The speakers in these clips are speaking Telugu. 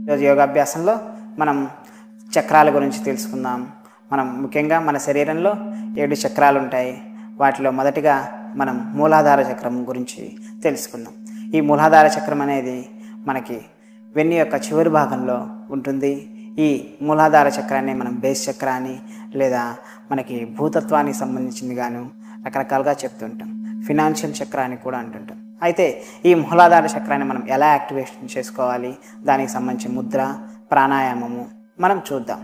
ఈరోజు యోగాభ్యాసంలో మనం చక్రాల గురించి తెలుసుకుందాం. మనం ముఖ్యంగా మన శరీరంలో 7 చక్రాలు ఉంటాయి. వాటిలో మొదటిగా మనం మూలాధార చక్రం గురించి తెలుసుకుందాం. ఈ మూలాధార చక్రం అనేది మనకి వెన్ను యొక్క చివరి భాగంలో ఉంటుంది. ఈ మూలాధార చక్రాన్ని మనం బేస్ చక్ర అని లేదా మనకి భూతత్వానికి సంబంధించింది గాను రకరకాలుగా చెప్తుంటాం. ఫినాన్షియల్ చక్ర అని కూడా అంటుంటాం. అయితే ఈ మూలాధార చక్రాన్ని మనం ఎలా యాక్టివేషన్ చేసుకోవాలి, దానికి సంబంధించిన ముద్ర, ప్రాణాయామము మనం చూద్దాం.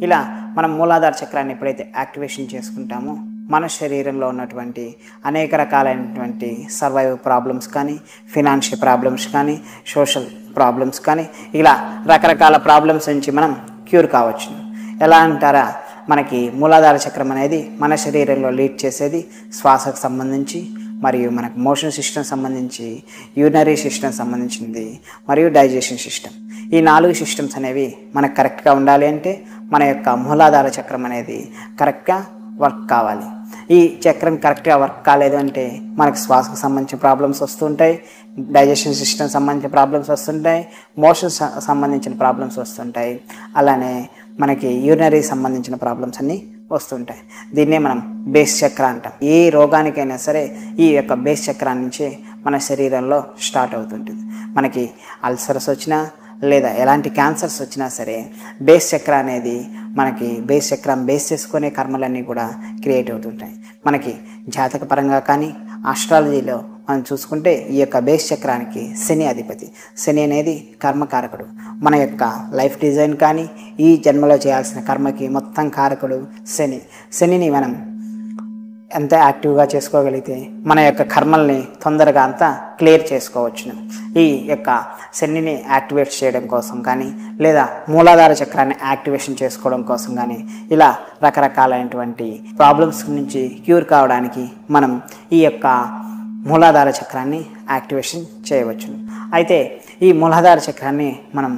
ఇలా మనం మూలాధార చక్రాన్ని ఎప్పుడైతే యాక్టివేషన్ చేసుకుంటామో మన శరీరంలో ఉన్నటువంటి అనేక రకాలైనటువంటి సర్వైవ్ ప్రాబ్లమ్స్ కానీ, ఫినాన్షియల్ ప్రాబ్లమ్స్ కానీ, సోషల్ ప్రాబ్లమ్స్ కానీ, ఇలా రకరకాల ప్రాబ్లమ్స్ నుంచి మనం క్యూర్ కావచ్చు. ఎలా అంటారా, మనకి మూలాధార చక్రం అనేది మన శరీరంలో లీడ్ చేసేది శ్వాసకు సంబంధించి, మరియు మనకు మోషన్ సిస్టమ్ సంబంధించి, యూరినరీ సిస్టమ్ సంబంధించింది, మరియు డైజెషన్ సిస్టమ్. ఈ 4 సిస్టమ్స్ అనేవి మనకు కరెక్ట్గా ఉండాలి అంటే మన యొక్క మూలాధార చక్రం అనేది కరెక్ట్గా వర్క్ కావాలి. ఈ చక్రం కరెక్ట్గా వర్క్ కాలేదు అంటే మనకు శ్వాసకు సంబంధించిన ప్రాబ్లమ్స్ వస్తుంటాయి, డైజెషన్ సిస్టమ్ సంబంధించిన ప్రాబ్లమ్స్ వస్తుంటాయి, మోషన్ సంబంధించిన ప్రాబ్లమ్స్ వస్తుంటాయి, అలానే మనకి యూరినరీ సంబంధించిన ప్రాబ్లమ్స్ అన్నీ వస్తుంటాయి. దీన్నే మనం బేస్ చక్ర అంటాం. ఏ రోగానికైనా సరే ఈ యొక్క బేస్ చక్రం నుంచే మన శరీరంలో స్టార్ట్ అవుతుంటుంది. మనకి అల్సర్స్ వచ్చినా లేదా ఎలాంటి క్యాన్సర్స్ వచ్చినా సరే బేస్ చక్ర అనేది మనకి బేస్ చక్రం బేస్ చేసుకునే కర్మలన్నీ కూడా క్రియేట్ అవుతుంటాయి. మనకి జాతక పరంగా కానీ ఆస్ట్రాలజీలో మనం చూసుకుంటే ఈ యొక్క బేస్ చక్రానికి శని అధిపతి. శని అనేది కర్మకారకుడు. మన యొక్క లైఫ్ డిజైన్ కానీ ఈ జన్మలో చేయాల్సిన కర్మకి మొత్తం కారకుడు శని. శనిని మనం ఎంత యాక్టివ్గా చేసుకోగలిగితే మన యొక్క కర్మల్ని తొందరగా అంతా క్లియర్ చేసుకోవచ్చును. ఈ యొక్క శనిని యాక్టివేట్ చేయడం కోసం కానీ లేదా మూలాధార చక్రాన్ని యాక్టివేషన్ చేసుకోవడం కోసం కానీ ఇలా రకరకాలైనటువంటి ప్రాబ్లమ్స్ నుంచి క్యూర్ కావడానికి మనం ఈ యొక్క మూలాధార చక్రాన్ని యాక్టివేషన్ చేయవచ్చును. అయితే ఈ మూలాధార చక్రాన్ని మనం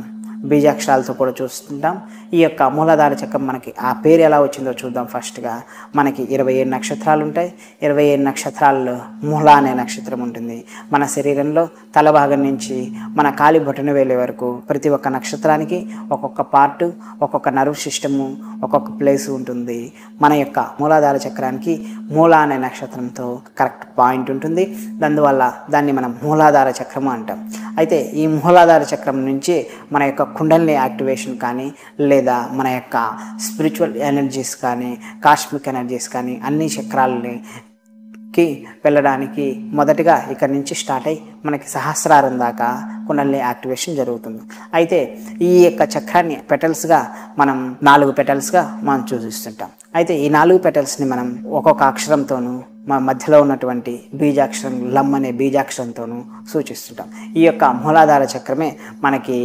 బీజాక్షరాలతో కూడా చూస్తుంటాం. ఈ యొక్క మూలాధార చక్రం మనకి ఆ పేరు ఎలా వచ్చిందో చూద్దాం. ఫస్ట్గా మనకి 27 నక్షత్రాలు ఉంటాయి. 27 నక్షత్రాల్లో మూల అనే నక్షత్రం ఉంటుంది. మన శరీరంలో తల భాగం నుంచి మన కాలి బొటన వేలే వరకు ప్రతి ఒక్క నక్షత్రానికి ఒక్కొక్క పార్టు, ఒక్కొక్క నర్వ్ సిస్టము, ఒక్కొక్క ప్లేస్ ఉంటుంది. మన యొక్క మూలాధార చక్రానికి మూల అనే నక్షత్రంతో కరెక్ట్ పాయింట్ ఉంటుంది. అందువల్ల దాన్ని మనం మూలాధార చక్రము అంటాం. అయితే ఈ మూలాధార చక్రం నుంచి మన యొక్క కుండలిని యాక్టివేషన్ కానీ లేదా మన యొక్క స్పిరిచువల్ ఎనర్జీస్ కానీ కాస్మిక్ ఎనర్జీస్ కానీ అన్ని చక్రాలకి వెళ్ళడానికి మొదటిగా ఇక్కడి నుంచి స్టార్ట్ అయ్యి మనకి సహస్రారం దాకా కుండలిని యాక్టివేషన్ జరుగుతుంది. అయితే ఈ యొక్క చక్రాన్ని పెటల్స్గా మనం 4 పెటల్స్గా మనం చూపిస్తుంటాం. అయితే ఈ 4 పెటల్స్ని మనం ఒక్కొక్క అక్షరంతోనూ మా మధ్యలో ఉన్నటువంటి బీజాక్షరం లమ్ అనే బీజాక్షరంతోనూ సూచిస్తుంటాం. ఈ యొక్క మూలాధార చక్రమే మనకి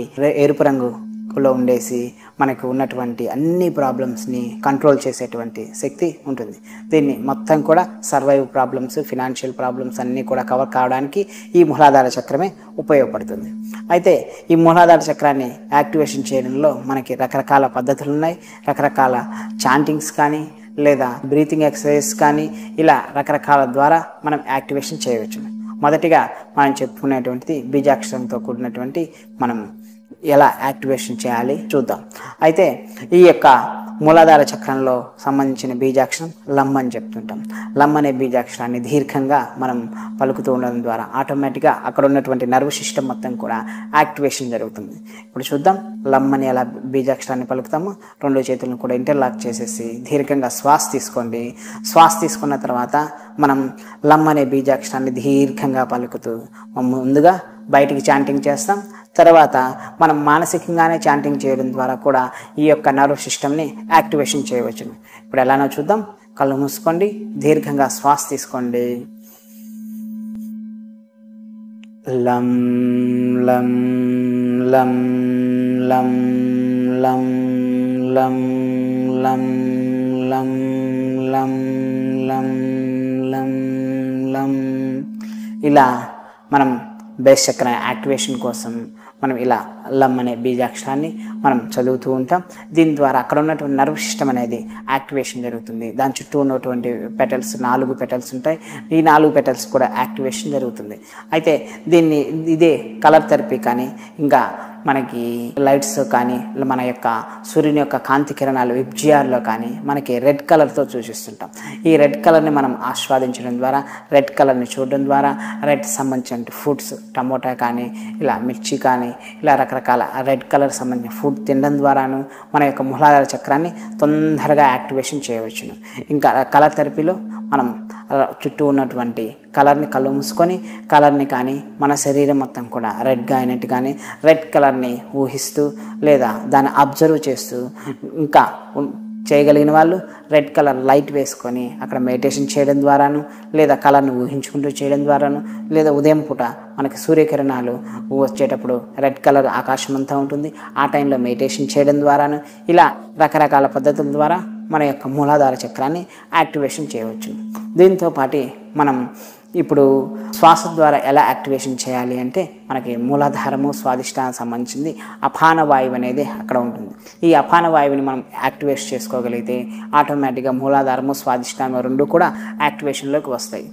ఎరుపు రంగులో ఉండేసి మనకు ఉన్నటువంటి అన్ని ప్రాబ్లమ్స్ని కంట్రోల్ చేసేటువంటి శక్తి ఉంటుంది. దీన్ని మొత్తం కూడా సర్వైవ్ ప్రాబ్లమ్స్, ఫినాన్షియల్ ప్రాబ్లమ్స్ అన్నీ కూడా కవర్ కావడానికి ఈ మూలాధార చక్రమే ఉపయోగపడుతుంది. అయితే ఈ మూలాధార చక్రాన్ని యాక్టివేషన్ చేయడంలో మనకి రకరకాల పద్ధతులు ఉన్నాయి. రకరకాల చాంటింగ్స్ కానీ లేదా బ్రీతింగ్ ఎక్సర్సైజ్ కానీ ఇలా రకరకాల ద్వారా మనం యాక్టివేషన్ చేయవచ్చు. మొదటిగా మనం చెప్పుకునేటువంటిది బీజాక్షరంతో కూడినటువంటి మనం ఎలా యాక్టివేషన్ చేయాలి చూద్దాం. అయితే ఈ యొక్క మూలాధార చక్రంలో సంబంధించిన బీజాక్షరం లమ్ అని చెప్తుంటాం. లమ్ అనే బీజాక్షరాన్ని దీర్ఘంగా మనం పలుకుతూ ఉండడం ద్వారా ఆటోమేటిక్గా అక్కడ ఉన్నటువంటి నర్వ్ సిస్టమ్ మొత్తం కూడా యాక్టివేషన్ జరుగుతుంది. ఇప్పుడు చూద్దాం లమ్ అని ఎలా బీజాక్షరాన్ని పలుకుతామో. 2 చేతులను కూడా ఇంటర్లాక్ చేసేసి దీర్ఘంగా శ్వాస తీసుకోండి. శ్వాస తీసుకున్న తర్వాత మనం లమ్ అనే బీజాక్షరాన్ని దీర్ఘంగా పలుకుతూ ముందుగా బయటికి చాంటింగ్ చేస్తాం. తర్వాత మనం మానసికంగానే చాంటింగ్ చేయడం ద్వారా కూడా ఈ యొక్క నర్వ్ సిస్టమ్ని యాక్టివేషన్ చేయవచ్చు. ఇప్పుడు ఎలానో చూద్దాం. కళ్ళు మూసుకోండి, దీర్ఘంగా శ్వాస తీసుకోండి. లం లం లం లం లం లం లం లం లం లం లం లం ఇలా మనం బేస్ చక్ర యాక్టివేషన్ కోసం మనం ఇలా లమ్ అనే బీజాక్షరాన్ని మనం చదువుతూ ఉంటాం. దీని ద్వారా అక్కడ ఉన్నటువంటి నర్వ్ సిస్టమ్ అనేది యాక్టివేషన్ జరుగుతుంది. దాని చుట్టూ ఉన్నటువంటి పెటల్స్ 4 పెటల్స్ ఉంటాయి. ఈ 4 పెటల్స్ కూడా యాక్టివేషన్ జరుగుతుంది. అయితే దీన్ని ఇదే కలర్ థెరపీ కానీ ఇంకా మనకి లైట్స్ కానీ మన యొక్క సూర్యుని యొక్క కాంతి కిరణాలు విబ్జిఆర్లో కానీ మనకి రెడ్ కలర్తో సూచిస్తుంటాం. ఈ రెడ్ కలర్ని మనం ఆస్వాదించడం ద్వారా, రెడ్ కలర్ని చూడడం ద్వారా, రెడ్ సంబంధించిన ఫుడ్స్ టమోటా కానీ ఇలా మిర్చి కానీ ఇలా రకరకాల రెడ్ కలర్ సంబంధించిన ఫుడ్ తినడం ద్వారాను మన యొక్క మూలాధార చక్రాన్ని తొందరగా యాక్టివేషన్ చేయవచ్చును. ఇంకా కలర్ థెరపీలో మనం చుట్టూ ఉన్నటువంటి కలర్ని కళ్ళు మూసుకొని కలర్ని కానీ మన శరీరం మొత్తం కూడా రెడ్గా అయినట్టు కానీ రెడ్ కలర్ని ఊహిస్తూ లేదా దాన్ని అబ్జర్వ్ చేస్తూ ఇంకా చేయగలిగిన వాళ్ళు రెడ్ కలర్ లైట్ వేసుకొని అక్కడ మెడిటేషన్ చేయడం ద్వారాను లేదా కలర్ని ఊహించుకుంటూ చేయడం ద్వారాను లేదా ఉదయం పూట మనకి సూర్యకిరణాలు వచ్చేటప్పుడు రెడ్ కలర్ ఆకాశం అంతా ఉంటుంది, ఆ టైంలో మెడిటేషన్ చేయడం ద్వారాను ఇలా రకరకాల పద్ధతుల ద్వారా మన యొక్క మూలాధార చక్రాన్ని యాక్టివేషన్ చేయవచ్చు. దీంతో పాటు మనం ఇప్పుడు శ్వాస ద్వారా ఎలా యాక్టివేషన్ చేయాలి అంటే మనకి మూలాధారము స్వాదిష్టానికి సంబంధించింది అపాన వాయువు అనేది అక్కడ ఉంటుంది. ఈ అపాన వాయువుని మనం యాక్టివేట్ చేసుకోగలిగితే ఆటోమేటిక్గా మూలాధారము స్వాదిష్టానం రెండు కూడా యాక్టివేషన్లోకి వస్తాయి.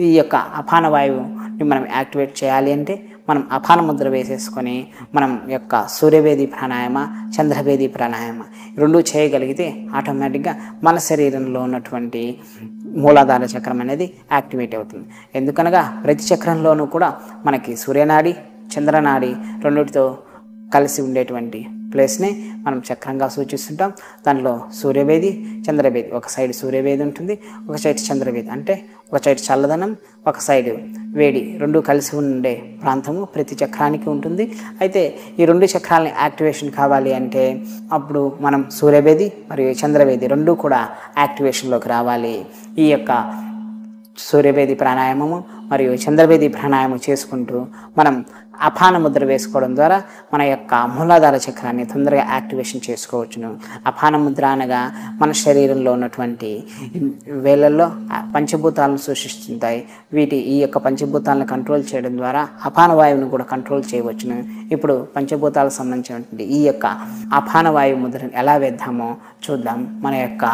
ఈ యొక్క అపాన వాయువుని మనం యాక్టివేట్ చేయాలి అంటే మనం అపాన ముద్ర వేసేసుకొని మనం యొక్క సూర్యవేది ప్రాణాయామ, చంద్రవేది ప్రాణాయామ రెండు చేయగలిగితే ఆటోమేటిక్గా మన శరీరంలో ఉన్నటువంటి మూలాధార చక్రం అనేది యాక్టివేట్ అవుతుంది. ఎందుకనగా ప్రతి చక్రంలోనూ కూడా మనకి సూర్యనాడి, చంద్రనాడి రెండిటితో కలిసి ఉండేటువంటి ప్లేస్ని మనం చక్రంగా సూచిస్తుంటాం. దానిలో సూర్యవేది, చంద్రవేది, ఒక సైడ్ సూర్యవేది ఉంటుంది, ఒక సైడ్ చంద్రవేది. అంటే ఒక సైడ్ చల్లదనం, ఒక సైడ్ వేడి రెండు కలిసి ఉండే ప్రాంతము ప్రతి చక్రానికి ఉంటుంది. అయితే ఈ రెండు చక్రాలని యాక్టివేషన్ కావాలి అంటే అప్పుడు మనం సూర్యవేది మరియు చంద్రవేది రెండు కూడా యాక్టివేషన్లోకి రావాలి. ఈ యొక్క సూర్యవేది ప్రాణాయామము మరియు చంద్రవేది ప్రాణాయామం చేసుకుంటూ మనం అపాన ముద్ర వేసుకోవడం ద్వారా మన యొక్క మూలాధార చక్రాన్ని తొందరగా యాక్టివేషన్ చేసుకోవచ్చును. అపాన ముద్ర అనగా మన శరీరంలో ఉన్నటువంటి వేళ్ళల్లో పంచభూతాలను సూచిస్తుంటాయి. ఈ యొక్క పంచభూతాలను కంట్రోల్ చేయడం ద్వారా అపాన వాయువును కూడా కంట్రోల్ చేయవచ్చును. ఇప్పుడు పంచభూతాలకు సంబంధించినటువంటి ఈ యొక్క అపాన వాయువు ముద్రను ఎలా వేద్దామో చూద్దాం. మన యొక్క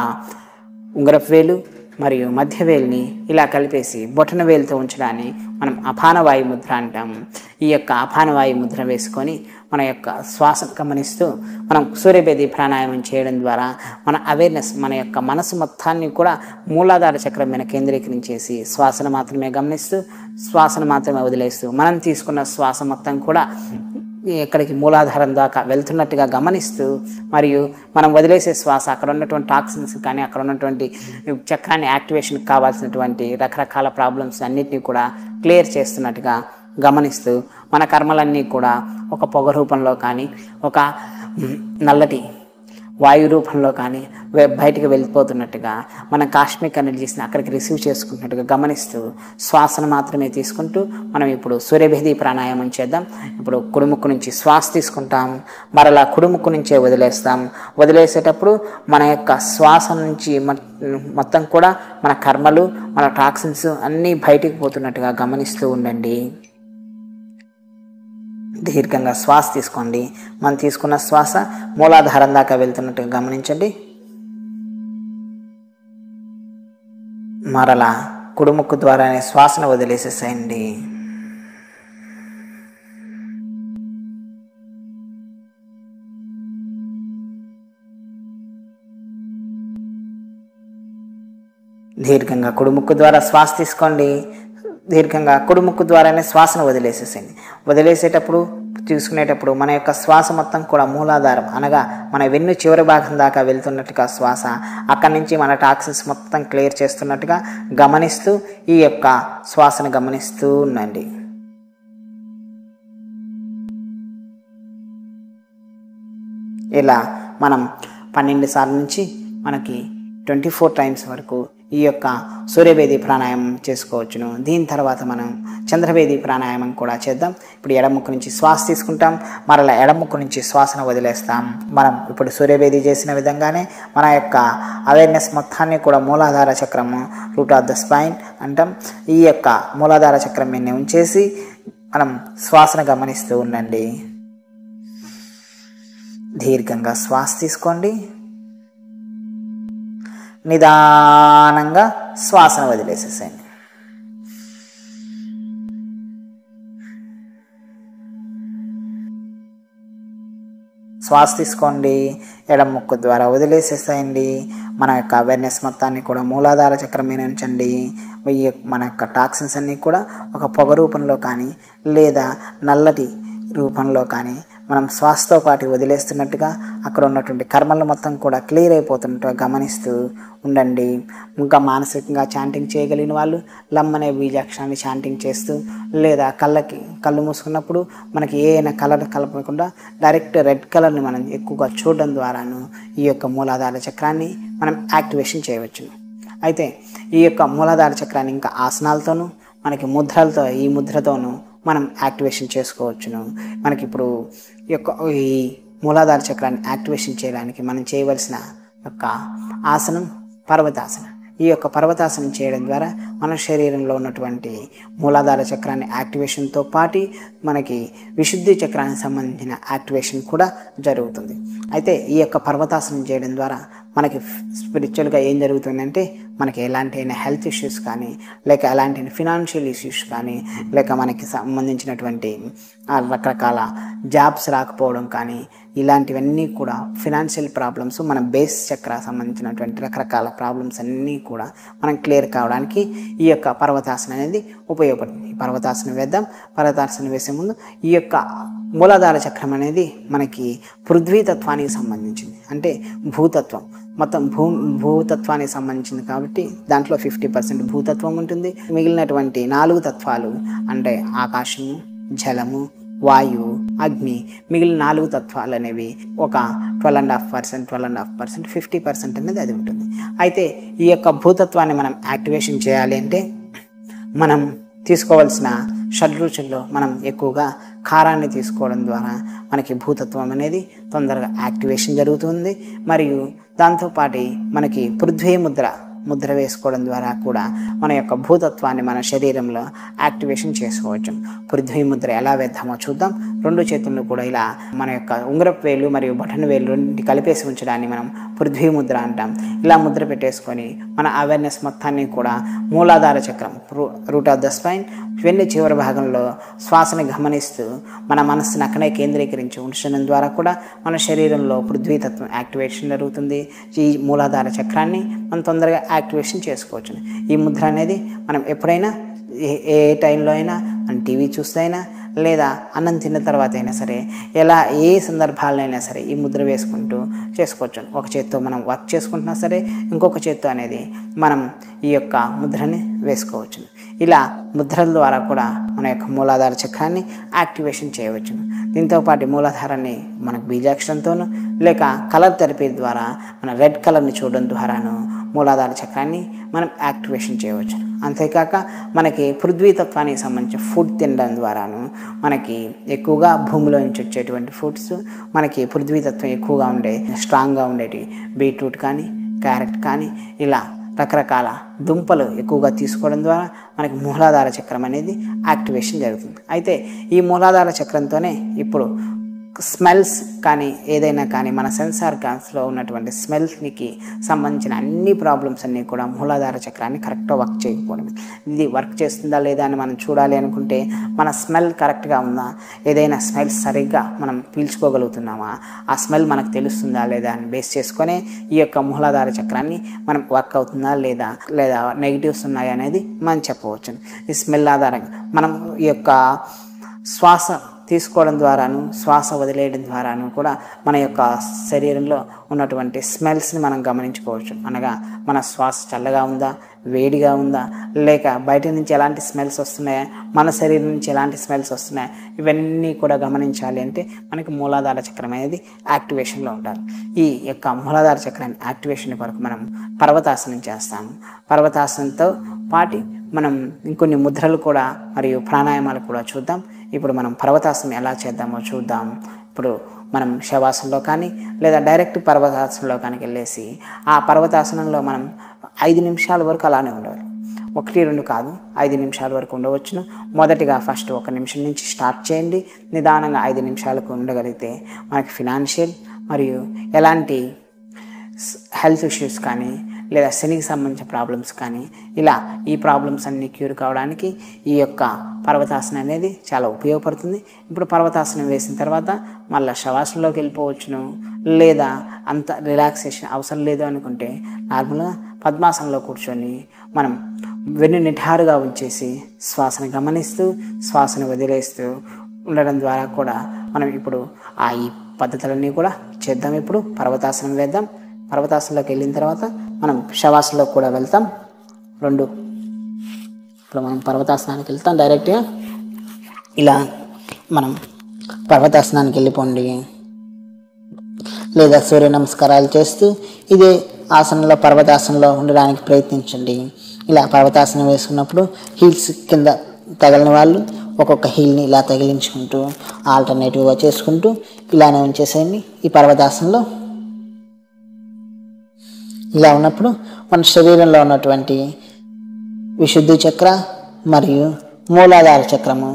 ఉంగరపు వేలు మరియు మధ్య వేలుని ఇలా కలిపేసి బొటన వేలుతో ఉంచడాన్ని మనం అపాన వాయు ముద్ర అంటాము. ఈ యొక్క అపాన వాయు ముద్ర వేసుకొని మన యొక్క శ్వాసను గమనిస్తూ మనం సూర్యభేది ప్రాణాయామం చేయడం ద్వారా మన అవేర్నెస్, మన యొక్క మనసు మొత్తాన్ని కూడా మూలాధార చక్రం మీద కేంద్రీకరించేసి శ్వాసను మాత్రమే గమనిస్తూ శ్వాసను మాత్రమే వదిలేస్తూ మనం తీసుకున్న శ్వాస మొత్తం కూడా ఎక్కడికి మూలాధారం దాకా వెళ్తున్నట్టుగా గమనిస్తూ మరియు మనం వదిలేసే శ్వాస అక్కడ ఉన్నటువంటి టాక్సిన్స్ కానీ అక్కడ ఉన్నటువంటి చక్రాన్ని యాక్టివేషన్ కావాల్సినటువంటి రకరకాల ప్రాబ్లమ్స్ అన్నిటినీ కూడా క్లియర్ చేస్తున్నట్టుగా గమనిస్తూ మన కర్మలన్నీ కూడా ఒక పొగ రూపంలో కానీ ఒక నల్లటి వాయు రూపంలో కానీ బయటికి వెళ్ళిపోతున్నట్టుగా మనం కాస్మిక్ ఎనర్జీస్ని అక్కడికి రిసీవ్ చేసుకుంటున్నట్టుగా గమనిస్తూ శ్వాసను మాత్రమే తీసుకుంటూ మనం ఇప్పుడు సూర్యభేది ప్రాణాయామం చేద్దాం. ఇప్పుడు కుడిముక్కు నుంచి శ్వాస తీసుకుంటాం, మరలా కుడిముక్కు నుంచే వదిలేస్తాం. వదిలేసేటప్పుడు మన యొక్క శ్వాస నుంచి మొత్తం కూడా మన కర్మలు, మన టాక్సిన్స్ అన్నీ బయటికి పోతున్నట్టుగా గమనిస్తూ ఉండండి. దీర్ఘంగా శ్వాస తీసుకోండి. మనం తీసుకున్న శ్వాస మూలాధారం దాకా వెళ్తున్నట్టుగా గమనించండి. మరలా కుడిముక్కు ద్వారానే శ్వాసను వదిలేసేసేయండి. దీర్ఘంగా కుడిముక్కు ద్వారా శ్వాస తీసుకోండి. దీర్ఘంగా కుడిముక్కు ద్వారానే శ్వాసను వదిలేసేసేయండి. వదిలేసేటప్పుడు తీసుకునేటప్పుడు మన యొక్క శ్వాస మొత్తం కూడా మూలాధారం అనగా మన వెన్ను చివరి భాగం దాకా వెళ్తున్నట్టుగా శ్వాస అక్కడి నుంచి మన టాక్సిన్స్ మొత్తం క్లియర్ చేస్తున్నట్టుగా గమనిస్తూ ఈ యొక్క శ్వాసను గమనిస్తూ ఉండండి. ఇలా మనం 12 సార్లు నుంచి మనకి 24 టైమ్స్ వరకు ఈ యొక్క సూర్యభేది ప్రాణాయామం చేసుకోవచ్చును. దీని తర్వాత మనం చంద్రభేది ప్రాణాయామం కూడా చేద్దాం. ఇప్పుడు ఎడముక్కు నుంచి శ్వాస తీసుకుంటాం, మరలా ఎడముక్కు నుంచి శ్వాసను వదిలేస్తాం. మనం ఇప్పుడు సూర్యభేది చేసిన విధంగానే మన యొక్క అవేర్నెస్ మొత్తాన్ని కూడా మూలాధార చక్రము, రూట్ ఆఫ్ ద స్పైన్ అంటాం, ఈ యొక్క మూలాధార చక్రం మీద ఉంచేసి మనం శ్వాసను గమనిస్తూ ఉండండి. దీర్ఘంగా శ్వాస తీసుకోండి. నిదానంగా శ్వాసను వదిలేసేసేయండి. శ్వాస తీసుకోండి, ఎడమ ముక్కు ద్వారా వదిలేసేసేయండి. మన యొక్క అవేర్నెస్ మొత్తాన్ని కూడా మూలాధార చక్రం మీద ఉంచండి. మన యొక్క టాక్సిన్స్ అన్నీ కూడా ఒక పొగ రూపంలో కానీ లేదా నల్లటి రూపంలో కానీ మనం శ్వాసతో పాటు వదిలేస్తున్నట్టుగా అక్కడ ఉన్నటువంటి కర్మలు మొత్తం కూడా క్లియర్ అయిపోతున్నట్టుగా గమనిస్తూ ఉండండి. ఇంకా మానసికంగా చాంటింగ్ చేయగలిగిన వాళ్ళు లమ్ అనే బీజాక్షరాన్ని చాంటింగ్ చేస్తూ, లేదా కళ్ళు మూసుకున్నప్పుడు మనకి ఏ అయినా కలర్ కలపకుండా డైరెక్ట్ రెడ్ కలర్ని మనం ఎక్కువగా చూడడం ద్వారాను ఈ యొక్క మూలాధార చక్రాన్ని మనం యాక్టివేషన్ చేయవచ్చు. అయితే ఈ యొక్క మూలాధార చక్రాన్ని ఇంకా ఆసనాలతోనూ మనకి ముద్రలతో, ఈ ముద్రతోనూ మనం యాక్టివేషన్ చేసుకోవచ్చును. మనకి ఇప్పుడు ఈ మూలాధార చక్రాన్ని యాక్టివేషన్ చేయడానికి మనం చేయవలసిన యొక్క ఆసనం పర్వతాసనం. ఈ యొక్క పర్వతాసనం చేయడం ద్వారా మన శరీరంలో ఉన్నటువంటి మూలాధార చక్రాన్ని యాక్టివేషన్తో పాటు మనకి విశుద్ధి చక్రానికి సంబంధించిన యాక్టివేషన్ కూడా జరుగుతుంది. అయితే ఈ యొక్క పర్వతాసనం చేయడం ద్వారా మనకి స్పిరిచువల్గా ఏం జరుగుతుందంటే మనకి ఎలాంటి హెల్త్ ఇష్యూస్ కానీ, లేక ఎలాంటి ఫినాన్షియల్ ఇష్యూస్ కానీ, లేక మనకి సంబంధించినటువంటి రకరకాల జాబ్స్ రాకపోవడం కానీ, ఇలాంటివన్నీ కూడా ఫినాన్షియల్ ప్రాబ్లమ్స్, మన బేస్ చక్ర సంబంధించినటువంటి రకరకాల ప్రాబ్లమ్స్ అన్నీ కూడా మనం క్లియర్ కావడానికి ఈ యొక్క పర్వతాసనం అనేది ఉపయోగపడుతుంది. ఈ పర్వతాసనం వేద్దాం. పర్వతాసనం వేసే ముందు ఈ యొక్క మూలాధార చక్రం అనేది మనకి పృథ్వీతత్వానికి సంబంధించింది, అంటే భూతత్వం. మొత్తం భూతత్వానికి సంబంధించింది కాబట్టి దాంట్లో 50% భూతత్వం ఉంటుంది. మిగిలినటువంటి 4 తత్వాలు అంటే ఆకాశము, జలము, వాయువు, అగ్ని, మిగిలిన 4 తత్వాలు అనేవి ఒక 12.5%, 50% అనేది అది ఉంటుంది. అయితే ఈ యొక్క భూతత్వాన్ని మనం యాక్టివేషన్ చేయాలి అంటే మనం తీసుకోవాల్సిన షడ్రుచుల్లో మనం ఎక్కువగా కారాన్ని తీసుకోవడం ద్వారా మనకి భూతత్వం అనేది తొందరగా యాక్టివేషన్ జరుగుతుంది. మరియు దాంతోపాటు మనకి పృథ్వీ ముద్ర వేసుకోవడం ద్వారా కూడా మన యొక్క భూతత్వాన్ని మన శరీరంలో యాక్టివేషన్ చేసుకోవచ్చు. పృథ్వీ ముద్ర ఎలా వేద్దామో చూద్దాం. 2 చేతులను కూడా ఇలా మన యొక్క ఉంగరపు వేలు మరియు బటన్ వేలు రెండింటి కలిపేసి ఉంచడాన్ని మనం పృథ్వీ ముద్ర అంటాం. ఇలా ముద్ర పెట్టేసుకొని మన అవేర్నెస్ మొత్తాన్ని కూడా మూలాధార చక్రం, రూట్ ఆఫ్ ద స్పైన్, వెన్ను చివరి భాగంలో శ్వాసని గమనిస్తూ మన మనస్సును అక్కడే కేంద్రీకరించి ఉంచడం ద్వారా కూడా మన శరీరంలో పృథ్వీతత్వం యాక్టివేషన్ జరుగుతుంది. ఈ మూలాధార చక్రాన్ని మనం తొందరగా యాక్టివేషన్ చేసుకోవచ్చు. ఈ ముద్ర అనేది మనం ఎప్పుడైనా ఏ టైంలో అయినా, మనం టీవీ చూస్తే అయినా, లేదా అన్నం తిన్న తర్వాత అయినా సరే, ఏ సందర్భాల్లో అయినా సరే ఈ ముద్ర వేసుకుంటూ చేసుకోవచ్చు. ఒక చేత్తో మనం వర్క్ చేసుకుంటున్నా సరే, ఇంకొక చేత్తో అనేది మనం ఈ యొక్క ముద్రని వేసుకోవచ్చు. ఇలా ముద్రల ద్వారా కూడా మన యొక్క మూలాధార చక్రాన్ని యాక్టివేషన్ చేయవచ్చు. దీంతోపాటు మూలాధారాన్ని మనకు బీజాక్షరంతోనూ లేక కలర్ థెరపీ ద్వారా మన రెడ్ కలర్ని చూడడం ద్వారాను మూలాధార చక్రాన్ని మనం యాక్టివేషన్ చేయవచ్చు. అంతేకాక మనకి పృథ్వీతత్వానికి సంబంధించిన ఫుడ్ తినడం ద్వారాను మనకి ఎక్కువగా భూమిలో నుంచి వచ్చేటువంటి ఫుడ్స్, మనకి పృథ్వీతత్వం ఎక్కువగా స్ట్రాంగ్గా ఉండేవి బీట్రూట్ కానీ, క్యారెట్ కానీ, ఇలా రకరకాల దుంపలు ఎక్కువగా తీసుకోవడం ద్వారా మనకి మూలాధార చక్రం అనేది యాక్టివేషన్ జరుగుతుంది. అయితే ఈ మూలాధార చక్రంతోనే ఇప్పుడు స్మెల్స్ కానీ ఏదైనా కానీ మన సెన్సార్ గాన్స్లో ఉన్నటువంటి స్మెల్స్కి సంబంధించిన అన్ని ప్రాబ్లమ్స్ అన్నీ కూడా మూలాధార చక్రాన్ని కరెక్ట్గా వర్క్ చేయకపోవడం. ఇది వర్క్ చేస్తుందా లేదా అని మనం చూడాలి అనుకుంటే మన స్మెల్ కరెక్ట్గా ఉందా, ఏదైనా స్మెల్ సరిగ్గా మనం పీల్చుకోగలుగుతున్నామా, ఆ స్మెల్ మనకు తెలుస్తుందా లేదా అని బేస్ చేసుకొని ఈ యొక్క మూలాధార చక్రాన్ని మనం వర్క్ అవుతుందా లేదా నెగిటివ్స్ ఉన్నాయా అనేది మనం చెప్పవచ్చు. ఈ స్మెల్ ఆధారంగా మనం ఈ యొక్క శ్వాస తీసుకోవడం ద్వారాను, శ్వాస వదిలేయడం ద్వారాను కూడా మన యొక్క శరీరంలో ఉన్నటువంటి స్మెల్స్ని మనం గమనించుకోవచ్చు. అనగా మన శ్వాస చల్లగా ఉందా, వేడిగా ఉందా, లేక బయట నుంచి ఎలాంటి స్మెల్స్ వస్తున్నాయా, మన శరీరం నుంచి ఎలాంటి స్మెల్స్ వస్తున్నాయా, ఇవన్నీ కూడా గమనించాలి అంటే మనకి మూలాధార చక్రం అనేది యాక్టివేషన్లో ఉండాలి. ఈ యొక్క మూలాధార చక్రాన్ని యాక్టివేషన్ కొరకు మనం పర్వతాసనం చేస్తాము. పర్వతాసనంతో పాటు మనం ఇంకొన్ని ముద్రలు కూడా మరియు ప్రాణాయామాలు కూడా చూద్దాం. ఇప్పుడు మనం పర్వతాసనం ఎలా చేద్దామో చూద్దాం. ఇప్పుడు మనం శవాసనంలో కానీ లేదా డైరెక్ట్ పర్వతాసనంలో కానీ వెళ్ళేసి ఆ పర్వతాసనంలో మనం 5 నిమిషాల వరకు అలానే ఉండాలి. 1-2 కాదు, 5 నిమిషాల వరకు ఉండవచ్చును. మొదటిగా ఫస్ట్ 1 నిమిషం నుంచి స్టార్ట్ చేయండి. నిదానంగా 5 నిమిషాలకు ఉండగలిగితే మనకి ఫినాన్షియల్ మరియు ఎలాంటి హెల్త్ ఇష్యూస్ కానీ లేదా శనికి సంబంధించిన ప్రాబ్లమ్స్ కానీ ఇలా ఈ ప్రాబ్లమ్స్ అన్నీ క్యూర్ కావడానికి ఈ యొక్క పర్వతాసనం అనేది చాలా ఉపయోగపడుతుంది. ఇప్పుడు పర్వతాసనం వేసిన తర్వాత మళ్ళీ శవాసనంలోకి వెళ్ళిపోవచ్చును, లేదా అంత రిలాక్సేషన్ అవసరం లేదు అనుకుంటే నార్మల్గా పద్మాసనంలో కూర్చొని మనం వెన్ను నిఠారుగా ఉంచేసి శ్వాసను గమనిస్తూ శ్వాసను వదిలేస్తూ ఉండడం ద్వారా కూడా మనం ఇప్పుడు ఈ పద్ధతులన్నీ కూడా చేద్దాం. ఇప్పుడు పర్వతాసనం వేద్దాం. పర్వతాసనంలోకి వెళ్ళిన తర్వాత మనం శవాసనంలోకి కూడా వెళ్తాం. ఇప్పుడు మనం పర్వతాసనానికి వెళ్తాం డైరెక్ట్గా. ఇలా మనం పర్వతాసనానికి వెళ్ళిపోండి, లేదా సూర్య నమస్కారాలు చేస్తూ ఇదే ఆసనంలో పర్వతాసనంలో ఉండడానికి ప్రయత్నించండి. ఇలా పర్వతాసనం వేసుకున్నప్పుడు హీల్స్ కింద తగిలిన వాళ్ళు ఒక్కొక్క హీల్ని ఇలా తగిలించుకుంటూ ఆల్టర్నేటివ్గా చేసుకుంటూ ఇలానే ఉంచేసేయండి. ఈ పర్వతాసనంలో ఇలా ఉన్నప్పుడు మన శరీరంలో ఉన్నటువంటి విశుద్ధి చక్ర మరియు మూలాధార చక్రము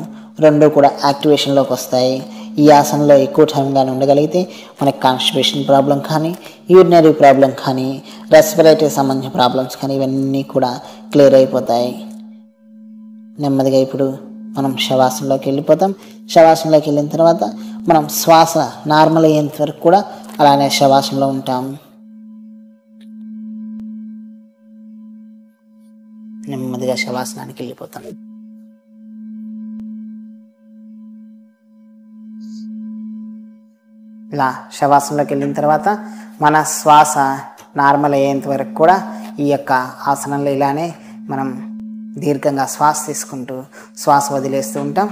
రెండు కూడా యాక్టివేషన్లోకి వస్తాయి. ఈ ఆసనంలో ఎక్కువ టైంగానే ఉండగలిగితే మనకి కాన్స్టిపేషన్ ప్రాబ్లం కానీ, యూరినరీ ప్రాబ్లం కానీ, రెస్పిరేటరీ సంబంధించిన ప్రాబ్లమ్స్ కానీ ఇవన్నీ కూడా క్లియర్ అయిపోతాయి. నెమ్మదిగా ఇప్పుడు మనం శవాసనంలోకి వెళ్ళిపోతాం. శవాసనంలోకి వెళ్ళిన తర్వాత మనం శ్వాస నార్మల్ అయ్యేంత వరకు కూడా అలానే శవాసనంలో ఉంటాం. నెమ్మదిగా శవాసనానికి వెళ్ళిపోతాం. ఇలా శవాసనంలోకి వెళ్ళిన తర్వాత మన శ్వాస నార్మల్ అయ్యేంత వరకు కూడా ఈ యొక్క ఆసనంలో ఇలానే మనం దీర్ఘంగా శ్వాస తీసుకుంటూ శ్వాస వదిలేస్తూ ఉంటాం.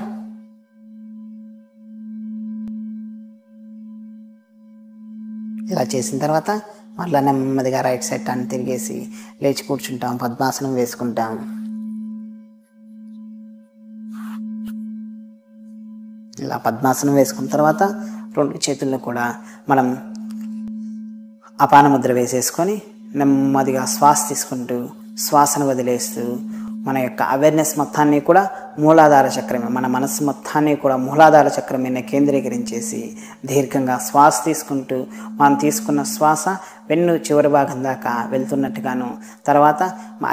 ఇలా చేసిన తర్వాత మళ్ళీ నెమ్మదిగా రైట్ సైడ్ టర్న్ తిరిగేసి లేచి కూర్చుంటాం, పద్మాసనం వేసుకుంటాం. ఇలా పద్మాసనం వేసుకున్న తర్వాత రెండు చేతుల్లో కూడా మనం అపాన ముద్ర వేసేసుకొని నెమ్మదిగా శ్వాస తీసుకుంటూ శ్వాసను వదిలేస్తూ మన యొక్క అవేర్నెస్ మొత్తాన్ని కూడా మూలాధార చక్రమే, మన మనస్సు మొత్తాన్ని కూడా మూలాధార చక్రం మీద కేంద్రీకరించేసి దీర్ఘంగా శ్వాస తీసుకుంటూ మనం తీసుకున్న శ్వాస వెన్ను చివరి భాగం దాకా వెళ్తున్నట్టుగాను, తర్వాత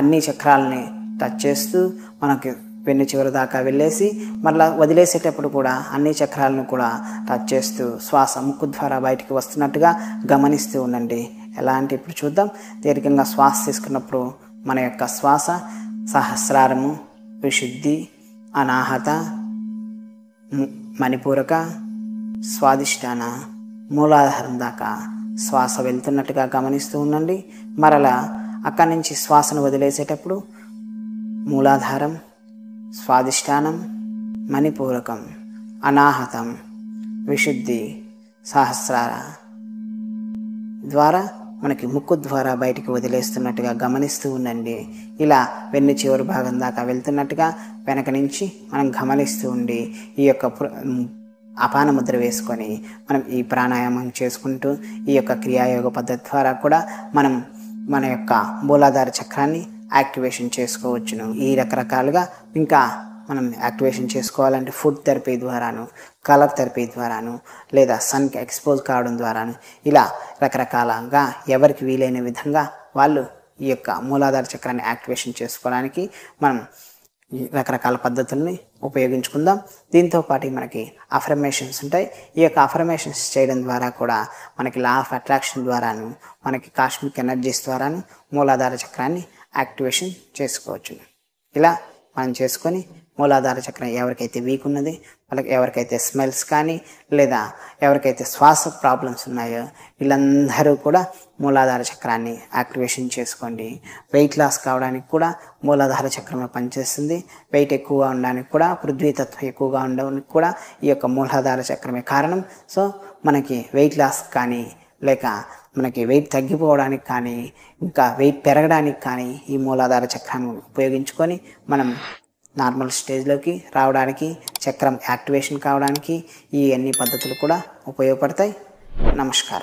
అన్ని చక్రాలని టచ్ చేస్తూ మనకి వెన్ను చివరి దాకా వెళ్ళేసి మళ్ళీ వదిలేసేటప్పుడు కూడా అన్ని చక్రాలను కూడా టచ్ చేస్తూ శ్వాస ముక్కు ద్వారా బయటికి వస్తున్నట్టుగా గమనిస్తూ ఉండండి. ఎలా అంటే ఇప్పుడు చూద్దాం. దీర్ఘంగా శ్వాస తీసుకున్నప్పుడు మన యొక్క శ్వాస సహస్రారము, విశుద్ధి, అనాహత, మణిపూరక, స్వాదిష్టాన, మూలాధారం దాకా శ్వాస వెళ్తున్నట్టుగా గమనిస్తూ ఉండండి. మరలా అక్కడి నుంచి శ్వాసను వదిలేసేటప్పుడు మూలాధారం, స్వాదిష్టానం, మణిపూరకం, అనాహతం, విశుద్ధి, సహస్రార ద్వారా మనకి ముక్కు ద్వారా బయటికి వదిలేస్తున్నట్టుగా గమనిస్తూ ఉండండి. ఇలా వెన్ను చివరి భాగం దాకా వెళ్తున్నట్టుగా వెనక నుంచి మనం గమనిస్తూ ఉండి ఈ యొక్క అపాన ముద్ర వేసుకొని మనం ఈ ప్రాణాయామం చేసుకుంటూ ఈ యొక్క క్రియాయోగ పద్ధతి ద్వారా కూడా మనం మన యొక్క మూలాధార చక్రాన్ని యాక్టివేషన్ చేసుకోవచ్చును. ఈ రకరకాలుగా ఇంకా మనం యాక్టివేషన్ చేసుకోవాలంటే ఫుడ్ థెరపీ ద్వారాను, కలర్ థెరపీ ద్వారాను, లేదా సన్కి ఎక్స్పోజ్ కావడం ద్వారాను ఇలా రకరకాలుగా ఎవరికి వీలైన విధంగా వాళ్ళు ఈ యొక్క మూలాధార చక్రాన్ని యాక్టివేషన్ చేసుకోవడానికి మనం ఈ రకరకాల పద్ధతుల్ని ఉపయోగించుకుందాం. దీంతో పాటు మనకి అఫర్మేషన్స్ ఉంటాయి. ఈ యొక్క అఫర్మేషన్స్ చేయడం ద్వారా కూడా మనకి లా ఆఫ్ అట్రాక్షన్ ద్వారాను, మనకి కాస్మిక్ ఎనర్జీస్ ద్వారాను మూలాధార చక్రాన్ని యాక్టివేషన్ చేసుకోవచ్చు. ఇలా మనం చేసుకొని మూలాధార చక్రం ఎవరికైతే వీక్ ఉన్నది వాళ్ళకి, ఎవరికైతే స్మెల్స్ కానీ లేదా ఎవరికైతే శ్వాస ప్రాబ్లమ్స్ ఉన్నాయో వీళ్ళందరూ కూడా మూలాధార చక్రాన్ని యాక్టివేషన్ చేసుకోండి. వెయిట్ లాస్ కావడానికి కూడా మూలాధార చక్రమే పనిచేస్తుంది. వెయిట్ ఎక్కువగా ఉండడానికి కూడా, పృథ్వీతత్వం ఎక్కువగా ఉండడానికి కూడా ఈ యొక్క మూలాధార చక్రమే కారణం. సో మనకి వెయిట్ లాస్ కానీ లేక మనకి వెయిట్ తగ్గిపోవడానికి కానీ ఇంకా వెయిట్ పెరగడానికి కానీ ఈ మూలాధార చక్రాన్ని ఉపయోగించుకొని మనం నార్మల్ స్టేజ్లోకి రావడానికి, చక్రం యాక్టివేషన్ కావడానికి ఈ అన్ని పద్ధతులు కూడా ఉపయోగపడతాయి. నమస్కారం.